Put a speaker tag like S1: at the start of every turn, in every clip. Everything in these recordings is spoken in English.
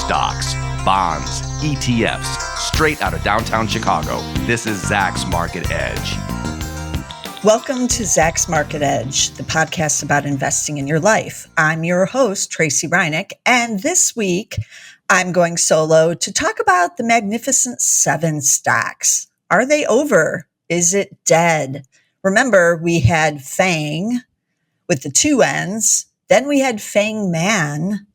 S1: Stocks, bonds, ETFs, straight out of downtown Chicago. This is Zacks Market Edge.
S2: Welcome to Zacks Market Edge, the podcast about investing in your life. I'm your host, Tracey Ryniec, and this week I'm going solo to talk about the Magnificent Seven stocks. Are they over? Is it dead? Remember, we had Fang with the two N's, then we had Fang Man,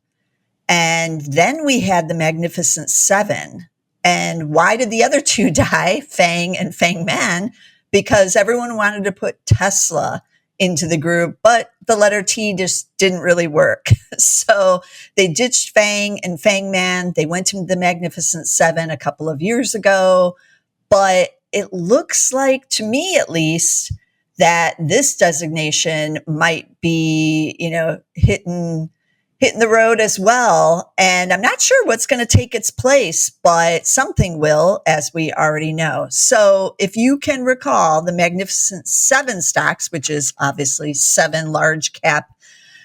S2: and then we had the Magnificent Seven. And why did the other two die, Fang and Fang Man? Because everyone wanted to put Tesla into the group, but the letter T just didn't really work. So they ditched Fang and Fang Man. They went to the Magnificent Seven a couple of years ago, but it looks like, to me at least, that this designation might be, hitting the road as well. And I'm not sure what's going to take its place, but something will, as we already know. So if you can recall, the Magnificent Seven stocks, which is obviously seven large cap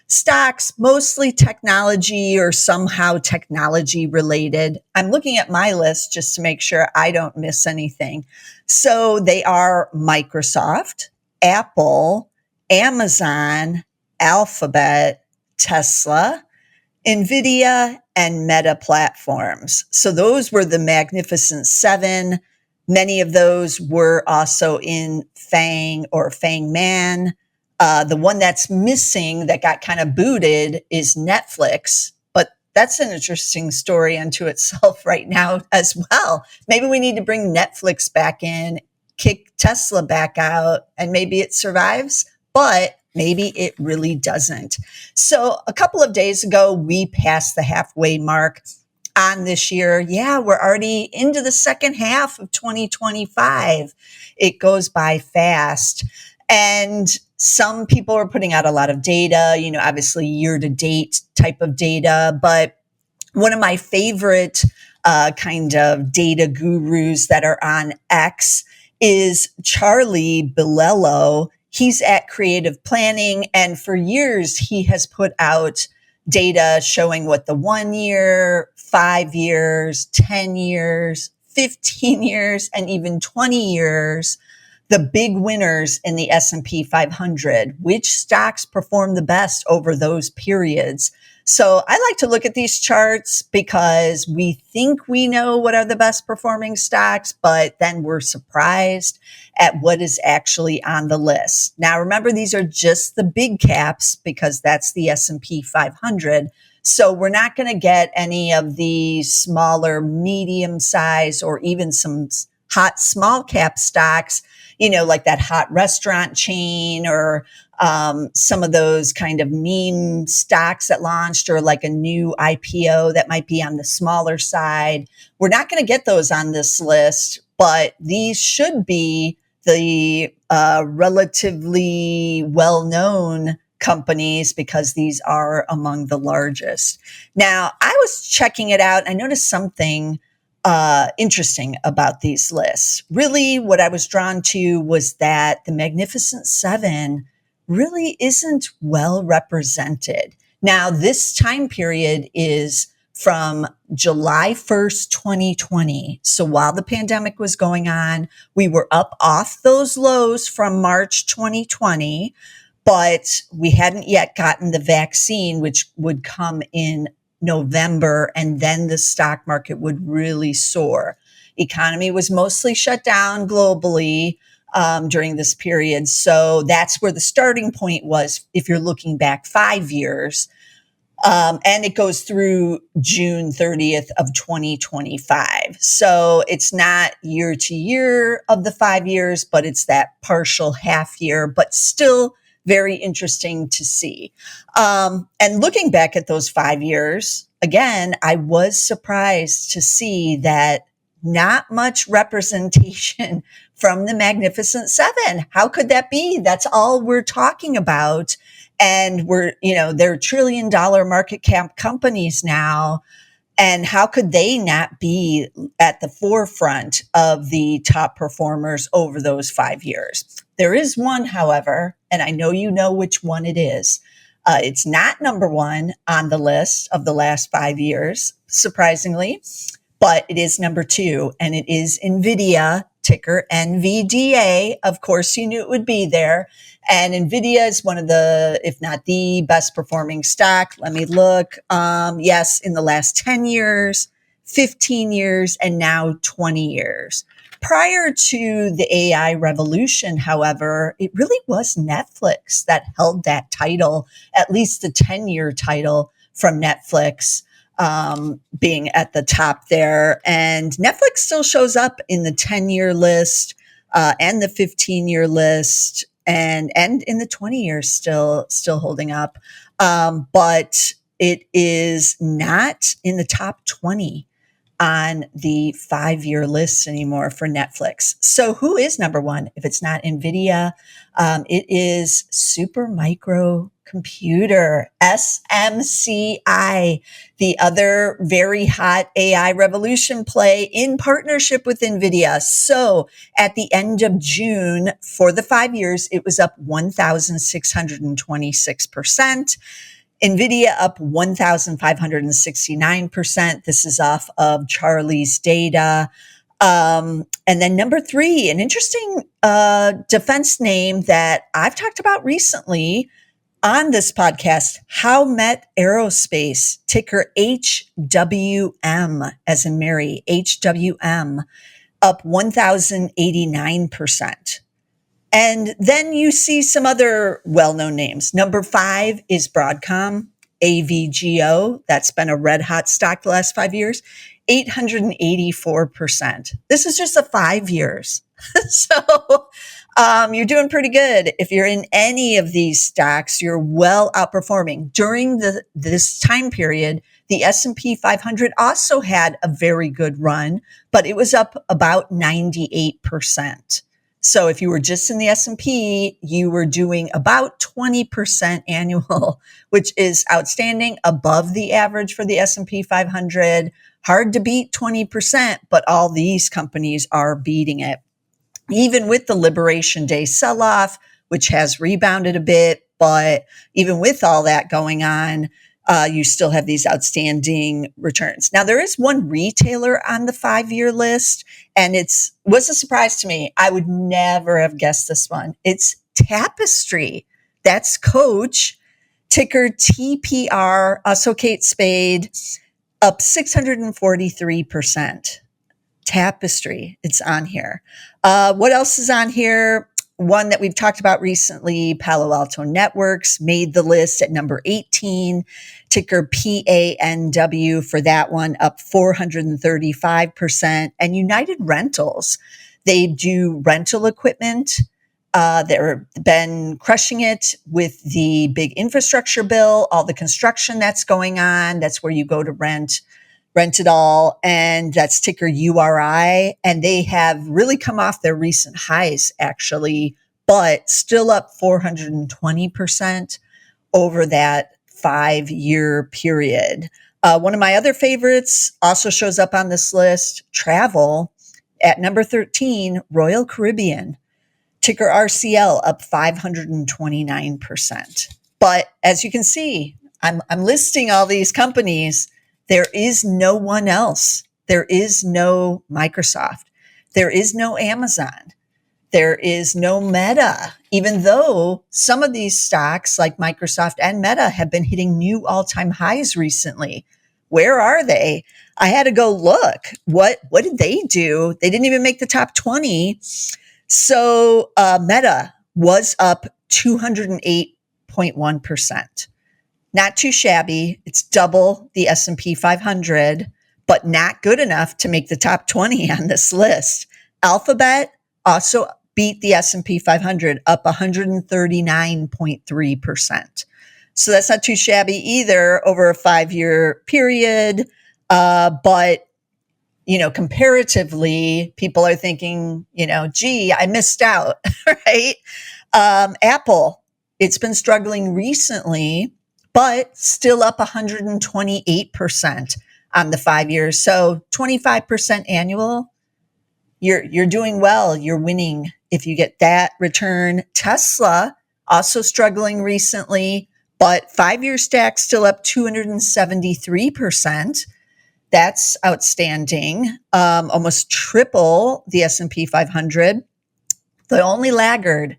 S2: stocks, mostly technology or somehow technology related. I'm looking at my list just to make sure I don't miss anything. So they are Microsoft, Apple, Amazon, Alphabet, Tesla, NVDA, and Meta platforms. So those were the Magnificent Seven. Many of those were also in Fang or Fang Man. The one that's missing that got kind of booted is Netflix, but that's an interesting story unto itself right now as well. Maybe we need to bring Netflix back in, kick Tesla back out, and maybe it survives, but maybe it really doesn't. So a couple of days ago, we passed the halfway mark on this year. Yeah, we're already into the second half of 2025. It goes by fast. And some people are putting out a lot of data, obviously year-to-date type of data. But one of my favorite kind of data gurus that are on X is Charlie Bilello. He's at Creative Planning, and for years he has put out data showing what the 1 year, 5 years, 10 years, 15 years, and even 20 years, the big winners in the S&P 500, which stocks perform the best over those periods. So I like to look at these charts because we think we know what are the best performing stocks, but then we're surprised at what is actually on the list. Now, remember, these are just the big caps because that's the S&P 500. So we're not going to get any of the smaller, medium size, or even some hot small cap stocks, like that hot restaurant chain or some of those kind of meme stocks that launched, or like a new IPO that might be on the smaller side. We're not going to get those on this list, but these should be the relatively well-known companies because these are among the largest. Now, I was checking it out. I noticed something interesting about these lists. Really, what I was drawn to was that the Magnificent Seven really isn't well represented. Now, this time period is from July 1st, 2020. So while the pandemic was going on, we were up off those lows from March 2020, but we hadn't yet gotten the vaccine, which would come in November, and then the stock market would really soar. Economy was mostly shut down globally during this period. So that's where the starting point was if you're looking back 5 years. And it goes through June 30th of 2025. So it's not year to year of the 5 years, but it's that partial half year, but still very interesting to see. And looking back at those 5 years, again, I was surprised to see that not much representation from the Magnificent Seven. How could that be? That's all we're talking about. And they're $1 trillion market cap companies now. And how could they not be at the forefront of the top performers over those 5 years? There is one, however, and I know you know which one it is. It's not number one on the list of the last 5 years, surprisingly, but it is number two, and it is NVIDIA, ticker NVDA. Of course, you knew it would be there. And NVIDIA is one of the, if not the best performing stock. Let me look. Yes, in the last 10 years, 15 years, and now 20 years. Prior to the AI revolution, however, it really was Netflix that held that title, at least the 10-year title from Netflix being at the top there. And Netflix still shows up in the 10-year list and the 15-year list and in the 20 years still holding up. But it is not in the top 20 on the 5-year list anymore for Netflix. So who is number one? If it's not NVIDIA, it is Supermicro Computer, SMCI, the other very hot AI revolution play in partnership with NVIDIA. So at the end of June, for the 5 years, it was up 1,626%. NVIDIA up 1,569%. This is off of Charlie's data. And then number three, an interesting defense name that I've talked about recently on this podcast, Howmet Aerospace, ticker HWM, as in Mary, HWM, up 1,089%. And then you see some other well-known names. Number five is Broadcom, AVGO. That's been a red hot stock the last 5 years, 884%. This is just a 5 years. So you're doing pretty good. If you're in any of these stocks, you're well outperforming. During this time period, the S&P 500 also had a very good run, but it was up about 98%. So if you were just in the S&P, you were doing about 20% annual, which is outstanding, above the average for the S&P 500. Hard to beat 20%, but all these companies are beating it. Even with the Liberation Day sell-off, which has rebounded a bit, but even with all that going on, you still have these outstanding returns. Now, there is one retailer on the 5-year list, and was a surprise to me. I would never have guessed this one. It's Tapestry. That's Coach, ticker TPR, also Kate Spade, up 643%. Tapestry, it's on here. What else is on here? One that we've talked about recently, Palo Alto Networks, made the list at number 18, ticker PANW for that one, up 435%. And United Rentals, they do rental equipment. They've been crushing it with the big infrastructure bill, all the construction that's going on. That's where you go to rent it all. And that's ticker URI. And they have really come off their recent highs, actually, but still up 420% over that 5-year period. One of my other favorites also shows up on this list, Travel, at number 13, Royal Caribbean, ticker RCL, up 529%. But as you can see, I'm listing all these companies. There is no one else. There is no Microsoft. There is no Amazon. There is no Meta, even though some of these stocks like Microsoft and Meta have been hitting new all-time highs recently. Where are they? I had to go look. What did they do? They didn't even make the top 20. So Meta was up 208.1%. Not too shabby. It's double the S&P 500, but not good enough to make the top 20 on this list. Alphabet also beat the S&P 500, up 139.3%. So that's not too shabby either over a 5-year period. But, comparatively, people are thinking, gee, I missed out, right? Apple, it's been struggling recently, but still up 128% on the 5 years. So 25% annual, you're doing well. You're winning if you get that return. Tesla also struggling recently, but 5-year stack still up 273%. That's outstanding. Almost triple the S&P 500. The only laggard,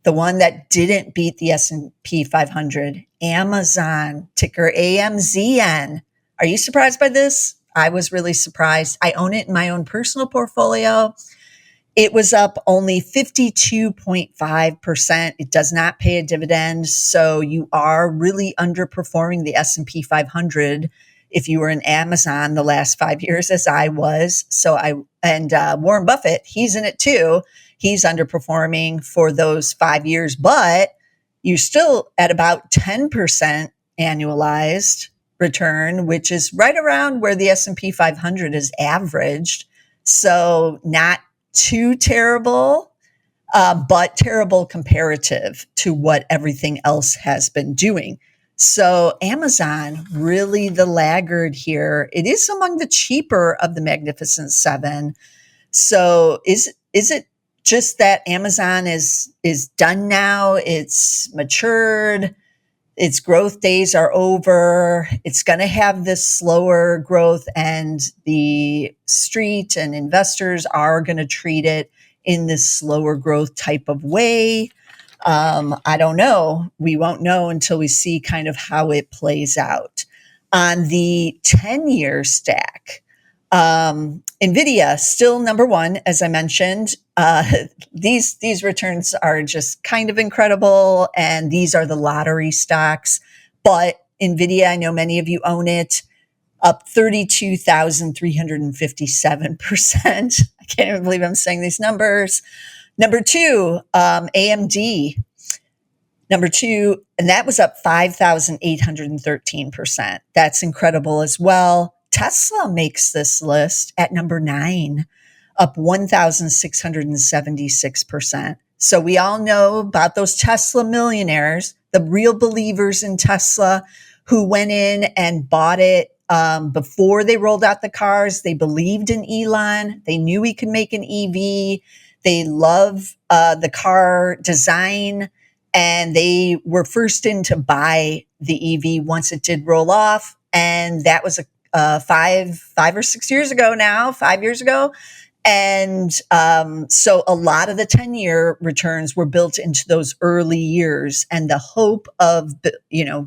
S2: the one that didn't beat the S&P 500, Amazon, ticker AMZN. Are you surprised by this? I was really surprised. I own it in my own personal portfolio. It was up only 52.5%. It does not pay a dividend, so you are really underperforming the S&P 500 if you were in Amazon the last 5 years, as I was. Warren Buffett, he's in it too. He's underperforming for those 5 years, but you're still at about 10% annualized return, which is right around where the S&P 500 is averaged. So not too terrible, but terrible comparative to what everything else has been doing. So Amazon, really the laggard here. It is among the cheaper of the Magnificent Seven. So is it just that Amazon is done now? It's matured. Its growth days are over. It's going to have this slower growth, and the street and investors are going to treat it in this slower growth type of way. I don't know. We won't know until we see kind of how it plays out. On the 10-year stack, NVIDIA still number one, as I mentioned. These returns are just kind of incredible, and these are the lottery stocks. But NVIDIA, I know many of you own it, up 32,357%. I can't even believe I'm saying these numbers. Number two, AMD. Number two, and that was up 5,813%. That's incredible as well. Tesla makes this list at number 9, up 1,676%. So we all know about those Tesla millionaires, the real believers in Tesla who went in and bought it before they rolled out the cars. They believed in Elon. They knew he could make an EV. They love the car design, and they were first in to buy the EV once it did roll off. And that was 5 or 6 years ago now, 5 years ago. And so a lot of the 10-year returns were built into those early years, and the hope of,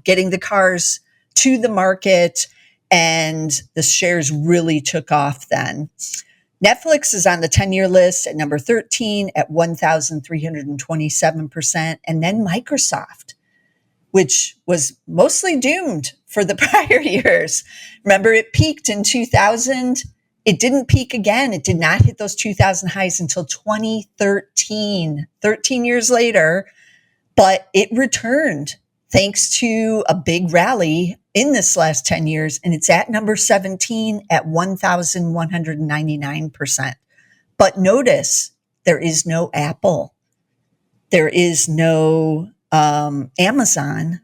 S2: getting the cars to the market, and the shares really took off then. Netflix is on the 10-year list at number 13 at 1,327%. And then Microsoft, which was mostly doomed for the prior years. Remember, it peaked in 2000. It didn't peak again. It did not hit those 2000 highs until 2013, 13 years later. But it returned thanks to a big rally in this last 10 years, and it's at number 17 at 1,199%. But notice, there is no Apple. There is no Amazon.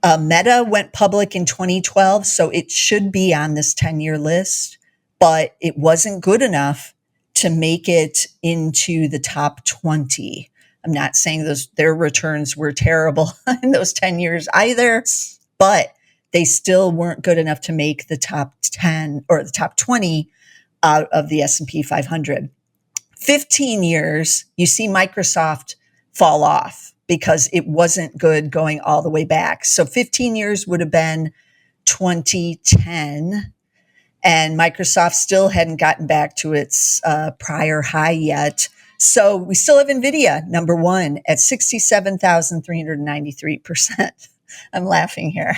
S2: Meta went public in 2012, so it should be on this 10-year list, but it wasn't good enough to make it into the top 20. I'm not saying their returns were terrible in those 10 years either, but they still weren't good enough to make the top 10 or the top 20 out of the S&P 500. 15 years, you see Microsoft fall off because it wasn't good going all the way back. So 15 years would have been 2010, and Microsoft still hadn't gotten back to its prior high yet. So we still have NVIDIA, number one, at 67,393%. I'm laughing here.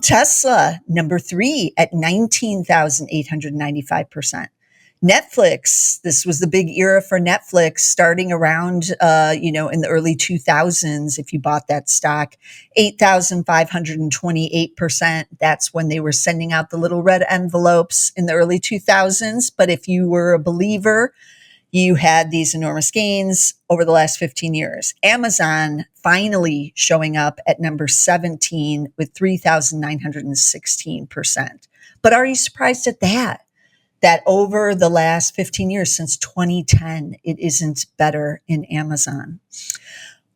S2: Tesla, number 3 at 19,895%. Netflix, this was the big era for Netflix, starting around, in the early 2000s. If you bought that stock, 8,528%. That's when they were sending out the little red envelopes in the early 2000s. But if you were a believer, you had these enormous gains over the last 15 years. Amazon finally showing up at number 17 with 3,916%. But are you surprised at that? That over the last 15 years, since 2010, it isn't better in Amazon.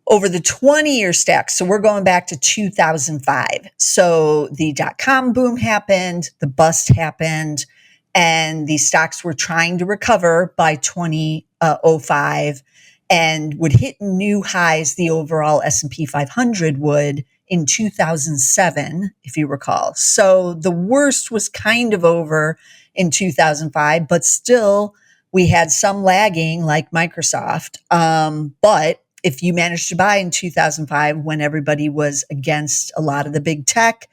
S2: Over the 20-year stack, so we're going back to 2005. So the dot-com boom happened, the bust happened, and the stocks were trying to recover by 2005 and would hit new highs. The overall S&P 500 would in 2007, if you recall. So the worst was kind of over in 2005, but still we had some lagging like Microsoft. But if you managed to buy in 2005 when everybody was against a lot of the big tech,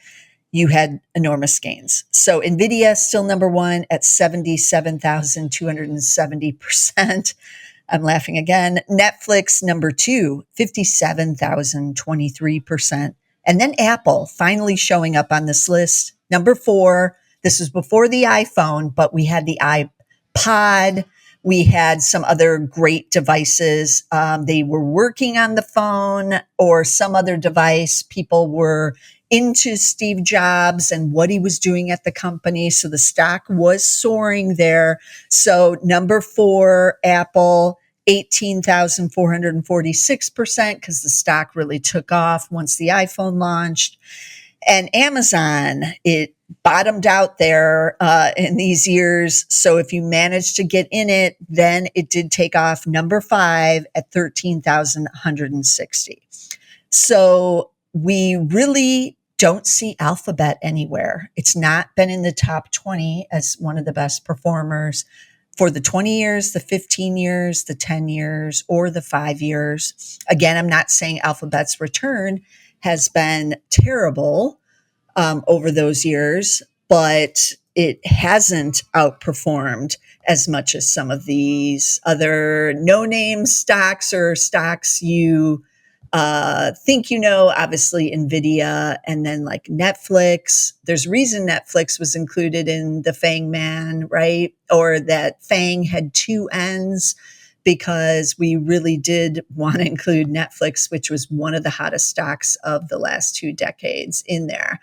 S2: you had enormous gains. So NVIDIA still number one at 77,270%. I'm laughing again. Netflix number two, 57,023%. And then Apple finally showing up on this list. Number four, this was before the iPhone, but we had the iPod. We had some other great devices. They were working on the phone or some other device. People were into Steve Jobs and what he was doing at the company. So the stock was soaring there. So number four, Apple, 18,446% because the stock really took off once the iPhone launched. And Amazon, it bottomed out there in these years. So if you managed to get in it, then it did take off. Number five at 13,160. So we really don't see Alphabet anywhere. It's not been in the top 20 as one of the best performers for the 20 years, the 15 years, the 10 years, or the 5 years. Again, I'm not saying Alphabet's return has been terrible over those years, but it hasn't outperformed as much as some of these other no-name stocks or stocks you think you know, obviously NVIDIA, and then like Netflix. There's reason Netflix was included in the Fang Man, right? Or that Fang had two N's, because we really did want to include Netflix, which was one of the hottest stocks of the last 2 decades in there.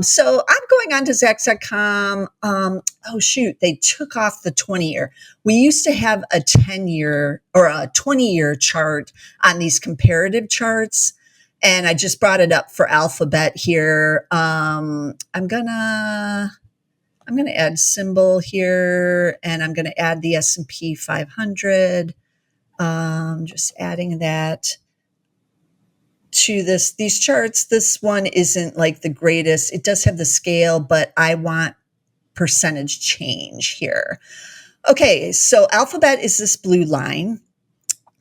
S2: So I'm going on to Zacks.com. Oh, shoot, they took off the 20-year. We used to have a 10-year or a 20-year chart on these comparative charts. And I just brought it up for Alphabet here. I'm going to add symbol here, and I'm going to add the S&P 500. Just adding that to these charts. This one isn't like the greatest. It does have the scale, but I want percentage change here. Okay, so Alphabet is this blue line.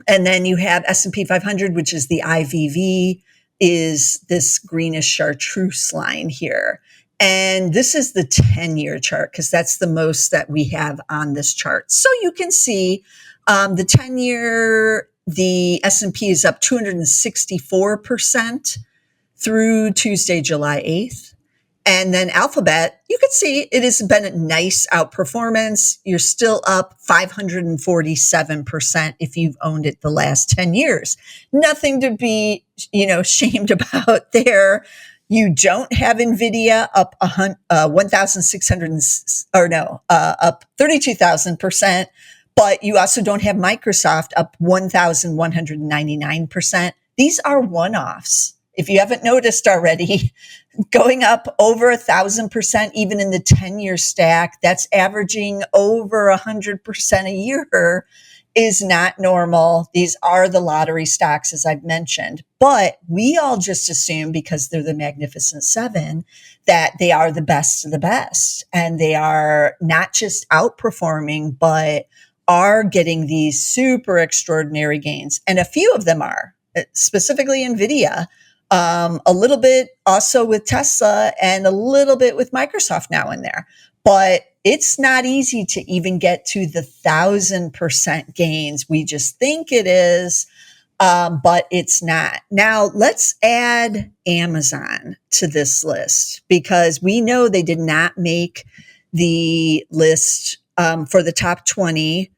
S2: And then you have S&P 500, which is the IVV, is this greenish chartreuse line here. And this is the 10-year chart because that's the most that we have on this chart. So you can see the 10-year, the S&P is up 264% through Tuesday, July 8th. And then Alphabet, you can see it has been a nice outperformance. You're still up 547% if you've owned it the last 10 years. Nothing to be, shamed about there. You don't have NVIDIA up 1,600, up 32,000%, but you also don't have Microsoft up 1,199%. These are one-offs. If you haven't noticed already, going up over 1,000%, even in the 10-year stack, that's averaging over 100% a year, is not normal. These are the lottery stocks, as I've mentioned. But we all just assume, because they're the Magnificent Seven, that they are the best of the best. And they are not just outperforming, but are getting these super extraordinary gains. And a few of them are, specifically NVIDIA, a little bit also with Tesla, and a little bit with Microsoft now in there. But it's not easy to even get to the 1,000% gains. We just think it is, but it's not. Now, let's add Amazon to this list, because we know they did not make the list for the top 20.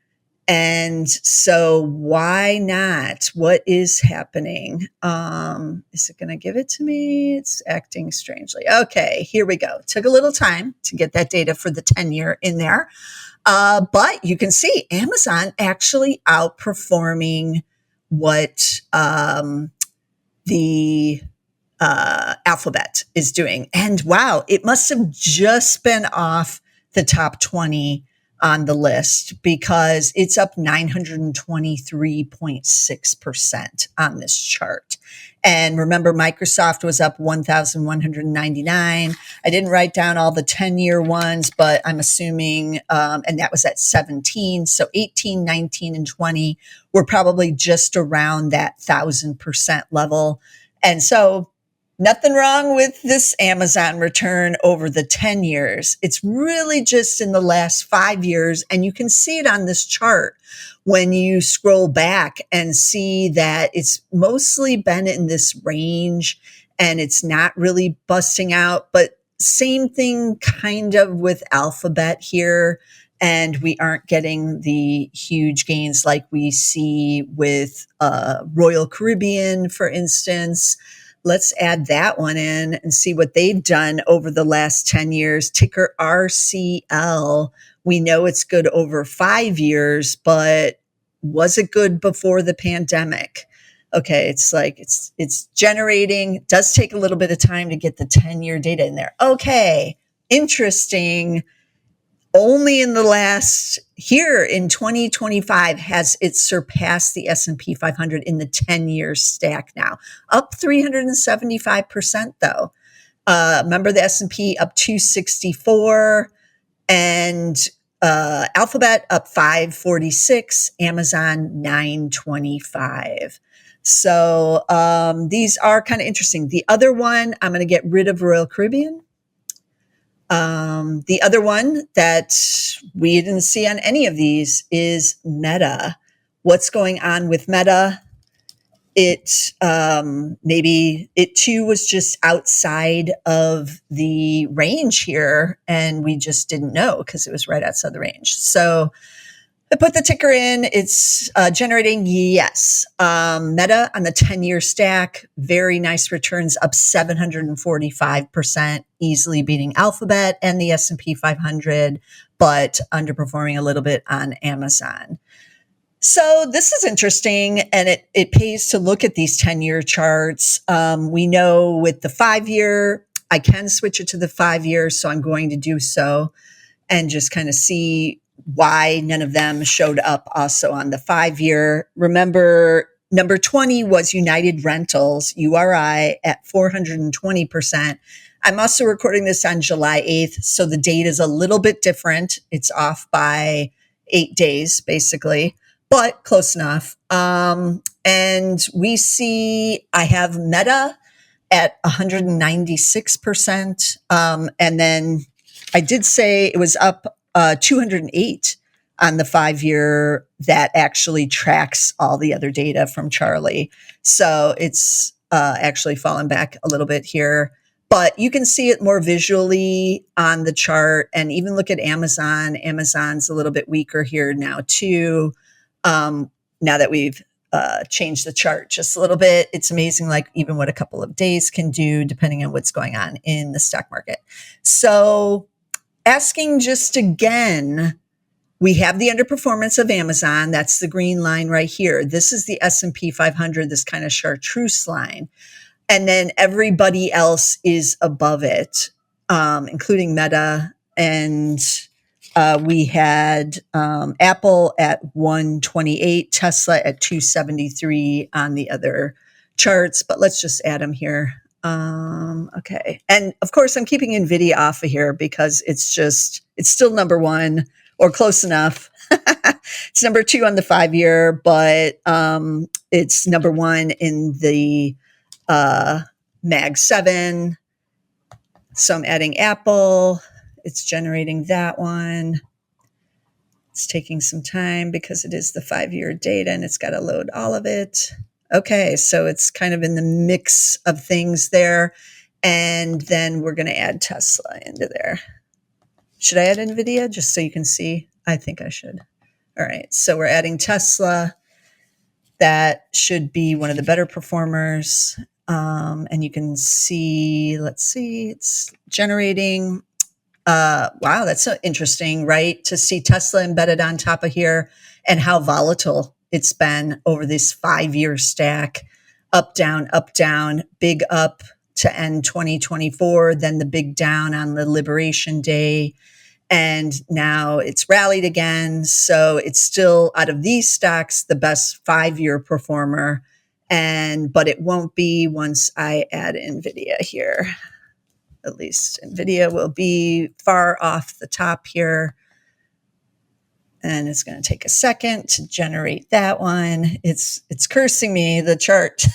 S2: And so why not? What is happening? Is it going to give it to me? It's acting strangely. Okay, here we go. Took a little time to get that data for the 10-year in there. But you can see Amazon actually outperforming what the Alphabet is doing. And wow, it must have just been off the top 20 on the list because it's up 923.6% on this chart. And remember, Microsoft was up 1,199. I didn't write down all the 10-year ones, but I'm assuming, and that was at 17. So 18, 19, and 20 were probably just around that 1,000% level. And so nothing wrong with this Amazon return over the 10 years. It's really just in the last 5 years. And you can see it on this chart when you scroll back and see that it's mostly been in this range and it's not really busting out. But same thing kind of with Alphabet here. And we aren't getting the huge gains like we see with Royal Caribbean, for instance. Let's add that one in and see what they've done over the last 10 years. Ticker RCL. We know it's good over 5 years, but was it good before the pandemic? Okay, it's like it's generating. It does take a little bit of time to get the 10-year data in there. Okay, interesting. Only in the last here in 2025 has it surpassed the S&P 500 in the 10-year stack now, up 375% though. Remember the S&P up 264 and Alphabet up 546, Amazon 925. So these are kind of interesting. The other one, I'm going to get rid of Royal Caribbean. The other one that we didn't see on any of these is Meta. What's going on with Meta? It maybe it too was just outside of the range here, and we just didn't know because it was right outside the range. So I put the ticker in. It's generating yes. Meta on the 10-year stack, very nice returns, up 745%, easily beating Alphabet and the S&P 500, but underperforming a little bit on Amazon. So this is interesting, and it pays to look at these 10-year charts. We know with the 5-year, I can switch it to the 5-year, so I'm going to do so and just kind of see why none of them showed up also on the 5-year. Remember, number 20 was United Rentals, URI, at 420%. I'm also recording this on July 8th, so the date is a little bit different. It's off by 8 days, basically, but close enough. And we see I have Meta at 196%. And then I did say it was up 208 on the 5-year that actually tracks all the other data from Charlie. So it's actually fallen back a little bit here, but you can see it more visually on the chart, and even look at Amazon. Amazon's a little bit weaker here now too. Now that we've changed the chart just a little bit, it's amazing, like even what a couple of days can do depending on what's going on in the stock market. So asking just again, we have the underperformance of Amazon. That's the green line right here. This is the S&P 500, this kind of chartreuse line. And then everybody else is above it, including Meta. And we had Apple at 128, Tesla at 273 on the other charts. But let's just add them here. Okay. And of course, I'm keeping NVIDIA off of here because it's still number one or close enough. It's number 2 on the 5-year, but it's number 1 in the Mag 7. So I'm adding Apple. It's generating that one. It's taking some time because it is the 5-year data and it's got to load all of it. Okay, so it's kind of in the mix of things there. And then we're going to add Tesla into there. Should I add NVIDIA just so you can see? I think I should. All right, so we're adding Tesla. That should be one of the better performers. And you can see, let's see, it's generating. Wow, that's so interesting, right? To see Tesla embedded on top of here and how volatile it's been over this 5-year stack, up, down, big up to end 2024, then the big down on the Liberation Day. And now it's rallied again. So it's still, out of these stocks, the best 5-year performer. But it won't be once I add NVIDIA here. At least NVIDIA will be far off the top here. And it's going to take a second to generate that one. It's cursing me, the chart,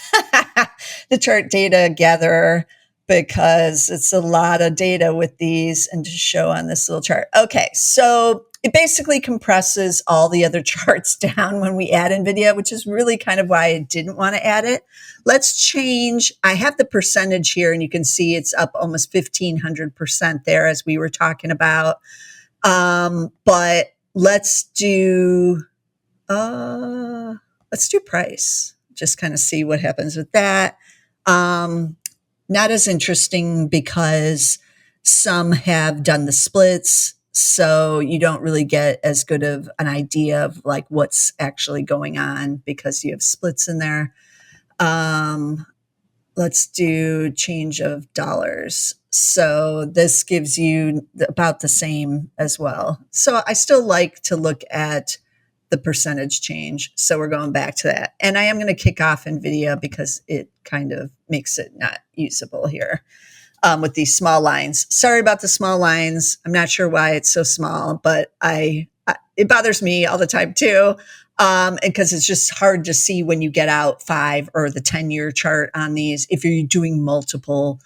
S2: the chart data gatherer, because it's a lot of data with these and to show on this little chart. Okay, so it basically compresses all the other charts down when we add NVIDIA, which is really kind of why I didn't want to add it. Let's change. I have the percentage here, and you can see it's up almost 1,500% there, as we were talking about. But let's do price. Just kind of see what happens with that. Not as interesting because some have done the splits, so you don't really get as good of an idea of like what's actually going on because you have splits in there. Let's do change of dollars. So this gives you about the same as well. So I still like to look at the percentage change. So we're going back to that. And I am going to kick off NVIDIA because it kind of makes it not usable here with these small lines. Sorry about the small lines. I'm not sure why it's so small, but it bothers me all the time too. Because it's just hard to see when you get out 5 or the 10-year chart on these if you're doing multiple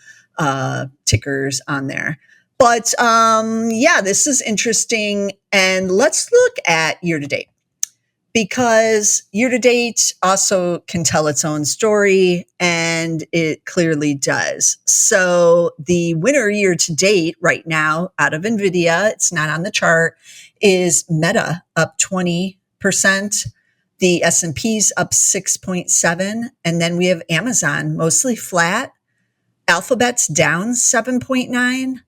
S2: tickers on there. But yeah, this is interesting. And let's look at year to date, because year to date also can tell its own story, and it clearly does. So the winner year to date right now out of NVIDIA, it's not on the chart, is Meta, up 20%. The S&P's up 6.7%. And then we have Amazon, mostly flat. Alphabet's down 7.9%.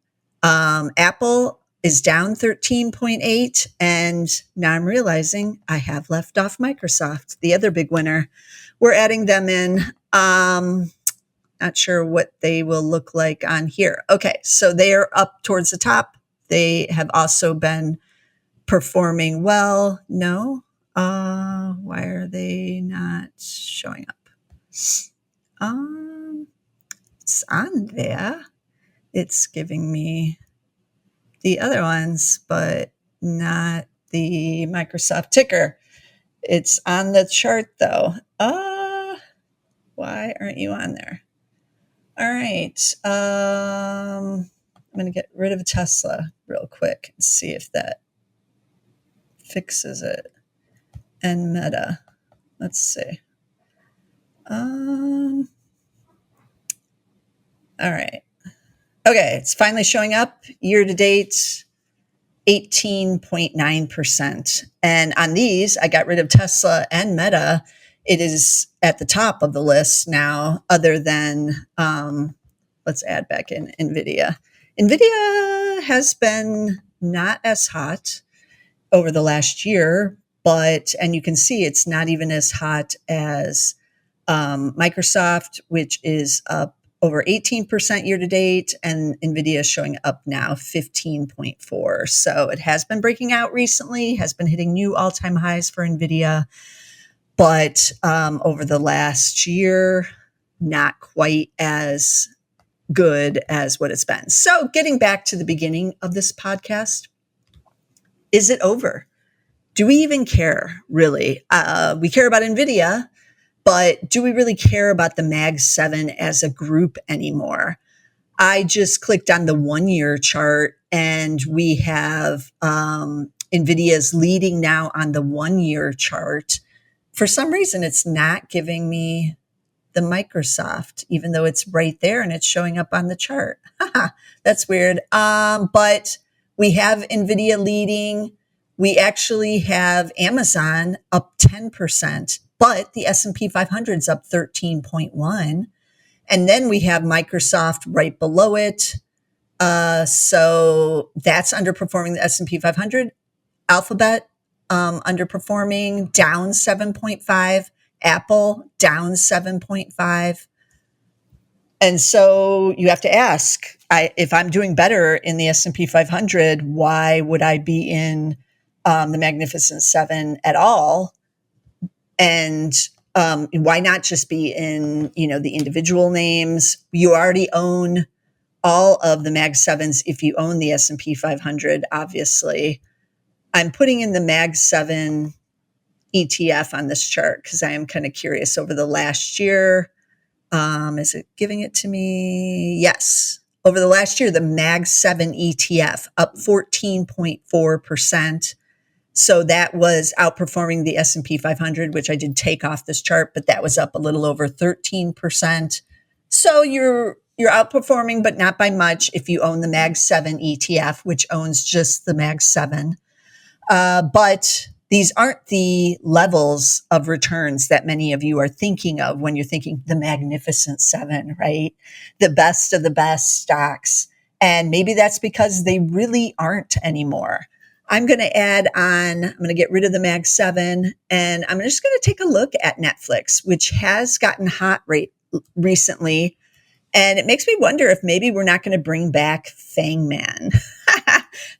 S2: Apple is down 13.8%. And now I'm realizing I have left off Microsoft, the other big winner. We're adding them in. Not sure what they will look like on here. Okay, so they are up towards the top. They have also been performing well. No. Why are they not showing up? It's on there. It's giving me the other ones, but not the Microsoft ticker. It's on the chart though. Why aren't you on there? All right. I'm going to get rid of Tesla real quick and see if that fixes it. And Meta. Let's see. All right. Okay, it's finally showing up. Year to date, 18.9%. And on these, I got rid of Tesla and Meta. It is at the top of the list now, other than, let's add back in NVIDIA. NVIDIA has been not as hot over the last year, and you can see it's not even as hot as Microsoft, which is up over 18% year to date, and NVIDIA is showing up now 15.4%. So it has been breaking out recently, has been hitting new all-time highs for NVIDIA, but over the last year, not quite as good as what it's been. So getting back to the beginning of this podcast, is it over? Do we even care, really? We care about NVIDIA, but do we really care about the Mag 7 as a group anymore? I just clicked on the 1-year chart, and we have NVIDIA's leading now on the 1-year chart. For some reason, it's not giving me the Microsoft, even though it's right there and it's showing up on the chart. That's weird. But we have NVIDIA leading. We actually have Amazon up 10%, but the S&P 500 is up 13.1%. And then we have Microsoft right below it. So that's underperforming the S&P 500. Alphabet underperforming, down 7.5. Apple, down 7.5. And so you have to ask, if I'm doing better in the S&P 500, why would I be in the Magnificent Seven at all? And why not just be in, the individual names? You already own all of the Mag 7s if you own the S&P 500, obviously. I'm putting in the Mag 7 ETF on this chart because I am kind of curious over the last year. Is it giving it to me? Yes. Over the last year, the Mag 7 ETF up 14.4%. So that was outperforming the S&P 500, which I did take off this chart, but that was up a little over 13%. So you're outperforming, but not by much if you own the Mag 7 ETF, which owns just the Mag 7. But these aren't the levels of returns that many of you are thinking of when you're thinking the Magnificent Seven, right? The best of the best stocks. And maybe that's because they really aren't anymore. I'm going to I'm going to get rid of the Mag 7, and I'm just going to take a look at Netflix, which has gotten hot recently. And it makes me wonder if maybe we're not going to bring back Fang Man.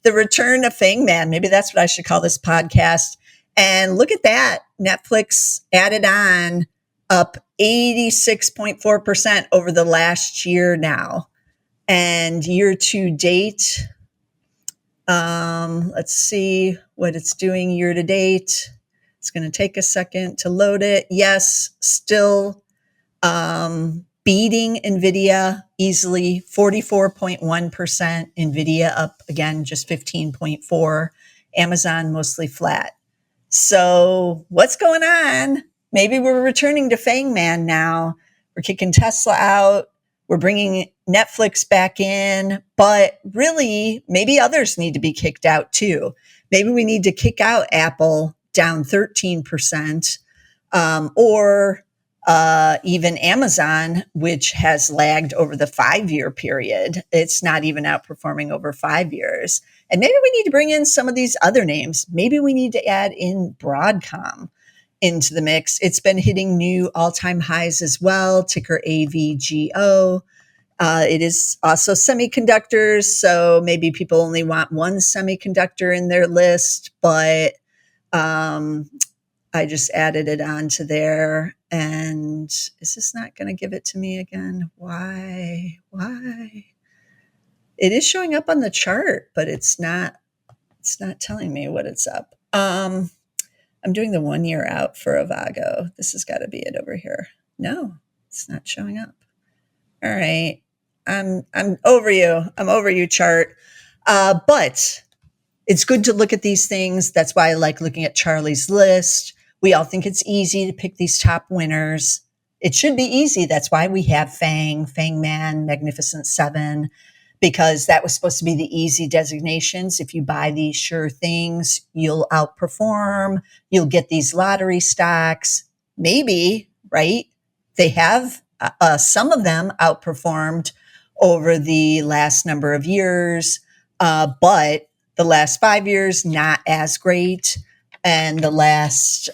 S2: The return of Fang Man. Maybe that's what I should call this podcast. And look at that. Netflix added on up 86.4% over the last year now. And year to date, let's see what it's doing year to date. It's going to take a second to load it. Yes, still beating NVDA easily, 44.1%. NVIDIA up again, just 15.4%. Amazon mostly flat. So what's going on? Maybe we're returning to Fang Man now. We're kicking Tesla out. We're bringing Netflix back in. But really, maybe others need to be kicked out too. Maybe we need to kick out Apple down 13%, or even Amazon, which has lagged over the 5-year period. It's not even outperforming over 5 years. And maybe we need to bring in some of these other names. Maybe we need to add in Broadcom into the mix. It's been hitting new all-time highs as well, ticker AVGO. It is also semiconductors, so maybe people only want one semiconductor in their list, but I just added it onto there. And is this not going to give it to me again? Why? It is showing up on the chart, but it's not telling me what it's up. I'm doing the 1 year out for Avago. This has got to be it over here. No, it's not showing up. All right. I'm over you. I'm over you, chart. But it's good to look at these things. That's why I like looking at Charlie's list. We all think it's easy to pick these top winners. It should be easy. That's why we have Fang Man, Magnificent Seven, because that was supposed to be the easy designations. If you buy these sure things, you'll outperform. You'll get these lottery stocks. Maybe, right? They have, some of them outperformed over the last number of years, but the last 5 years, not as great. And the last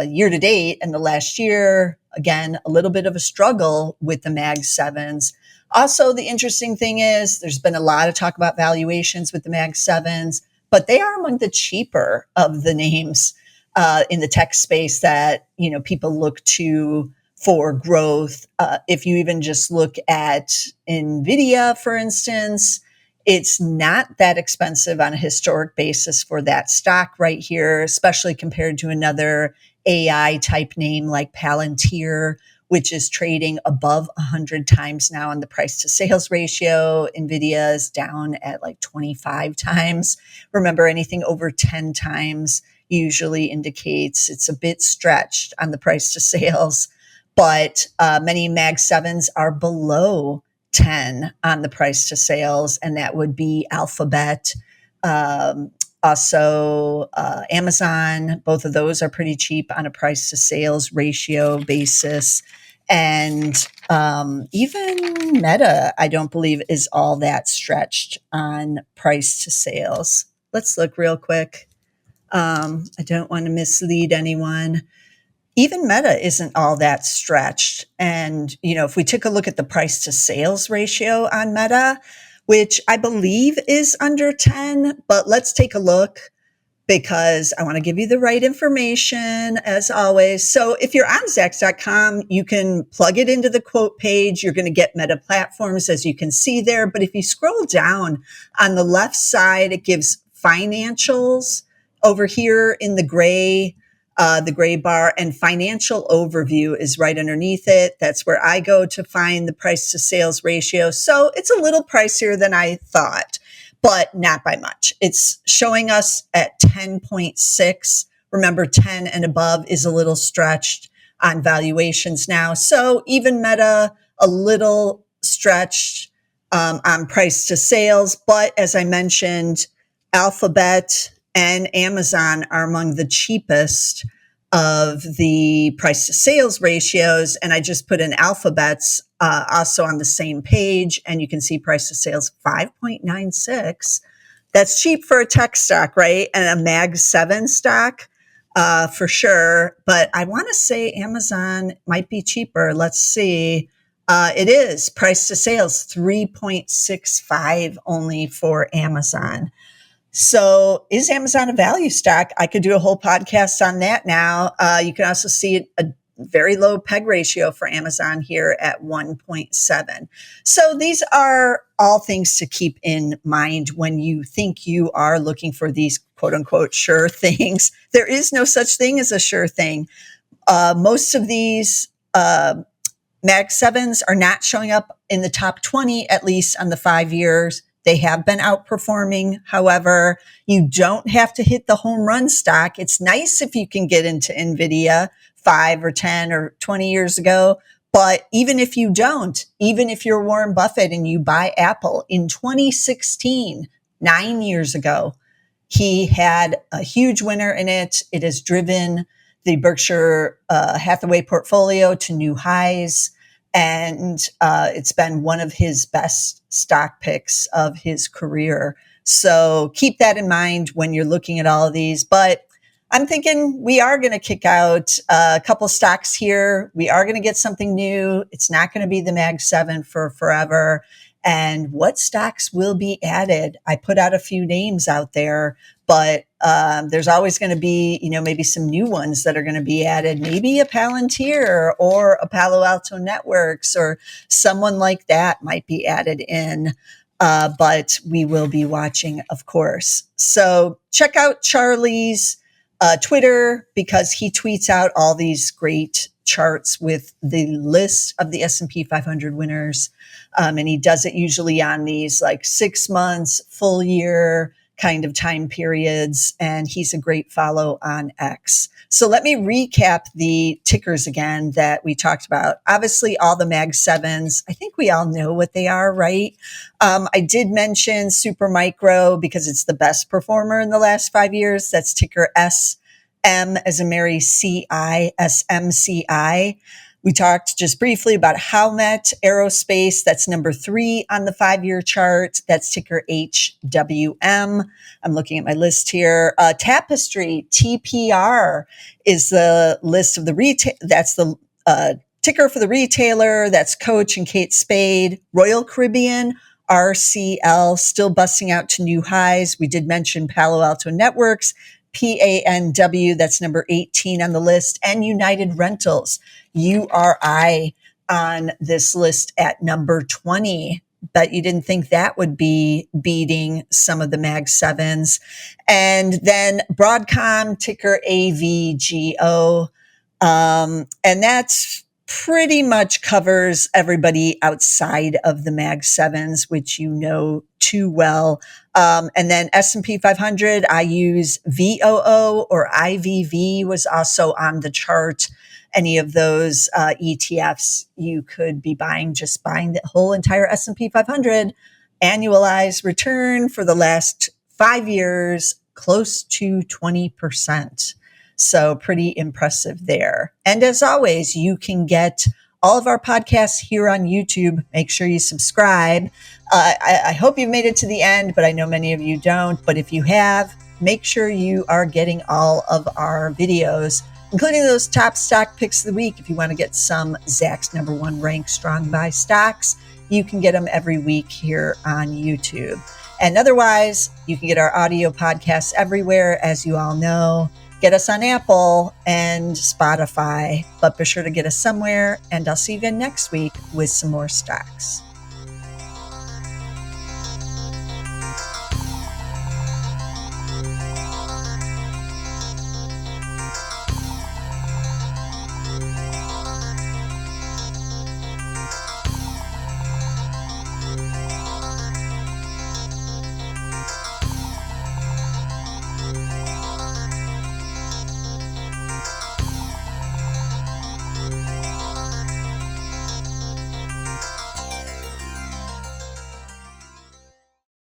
S2: year to date and the last year, again, a little bit of a struggle with the Mag 7s. Also, the interesting thing is there's been a lot of talk about valuations with the Mag 7s, but they are among the cheaper of the names in the tech space that, people look to for growth. If you even just look at NVIDIA, for instance, it's not that expensive on a historic basis for that stock right here, especially compared to another AI type name like Palantir, which is trading above 100 times now on the price to sales ratio. NVIDIA is down at like 25 times. Remember, anything over 10 times usually indicates it's a bit stretched on the price to sales, but many Mag 7s are below 10 on the price to sales, and that would be Alphabet, also Amazon. Both of those are pretty cheap on a price to sales ratio basis. And even Meta, I don't believe, is all that stretched on price to sales. Let's look real quick. I don't want to mislead anyone. Even Meta isn't all that stretched. And, if we took a look at the price to sales ratio on Meta, which I believe is under 10, but let's take a look because I want to give you the right information as always. So if you're on Zacks.com, you can plug it into the quote page. You're going to get Meta platforms as you can see there. But if you scroll down on the left side, it gives financials over here in the gray bar, and financial overview is right underneath it. That's where I go to find the price to sales ratio. So it's a little pricier than I thought, but not by much. It's showing us at 10.6. Remember, 10 and above is a little stretched on valuations now. So even Meta, a little stretched on price to sales. But as I mentioned, Alphabet and Amazon are among the cheapest of the price to sales ratios. And I just put in Alphabet's also on the same page, and you can see price to sales 5.96. That's cheap for a tech stock, right? And a Mag 7 stock for sure. But I want to say Amazon might be cheaper. Let's see. It is price to sales 3.65 only for Amazon. So is Amazon a value stock? I could do a whole podcast on that now. You can also see a very low PEG ratio for Amazon here at 1.7. So these are all things to keep in mind when you think you are looking for these quote unquote sure things. There is no such thing as a sure thing. Most of these Mag 7s are not showing up in the top 20, at least on the 5 years. They have been outperforming. However, you don't have to hit the home run stock. It's nice if you can get into NVDA 5 or 10 or 20 years ago. But even if you don't, even if you're Warren Buffett and you buy Apple in 2016, 9 years ago, he had a huge winner in it. It has driven the Berkshire Hathaway portfolio to new highs. And it's been one of his best stock picks of his career. So keep that in mind when you're looking at all of these. But I'm thinking we are going to kick out a couple stocks here. We are going to get something new. It's not going to be the Mag 7 for forever. And what stocks will be added? I put out a few names out there, but there's always going to be, maybe some new ones that are going to be added. Maybe a Palantir or a Palo Alto Networks or someone like that might be added in. But we will be watching, of course. So check out Charlie's Twitter because he tweets out all these great charts with the list of the S&P 500 winners. And he does it usually on these like 6 months, full year kind of time periods. And he's a great follow on X. So let me recap the tickers again that we talked about. Obviously, all the Mag 7s, I think we all know what they are, right? I did mention Supermicro because it's the best performer in the last 5 years. That's ticker SM as in Mary CI, SMCI. We talked just briefly about Howmet Aerospace. That's number 3 on the 5-year chart. That's ticker HWM. I'm looking at my list here. Tapestry, TPR, is the list of the retail. That's the ticker for the retailer. That's Coach and Kate Spade. Royal Caribbean, RCL, still busting out to new highs. We did mention Palo Alto Networks, PANW, that's number 18 on the list, and United Rentals, URI, on this list at number 20. Bet you didn't think that would be beating some of the Mag 7s. And then Broadcom, ticker AVGO, and that's pretty much covers everybody outside of the Mag 7s, which you know too well. And then S&P 500, I use VOO or IVV was also on the chart. Any of those ETFs you could be buying, just buying the whole entire S&P 500. Annualized return for the last 5 years, close to 20%. So pretty impressive there. And as always, you can get all of our podcasts here on YouTube. Make sure you subscribe. I hope you've made it to the end, but I know many of you don't. But if you have, make sure you are getting all of our videos, including those top stock picks of the week. If you want to get some Zacks #1 ranked strong buy stocks, you can get them every week here on YouTube. And otherwise, you can get our audio podcasts everywhere, as you all know. Get us on Apple and Spotify, but be sure to get us somewhere. And I'll see you again next week with some more stocks.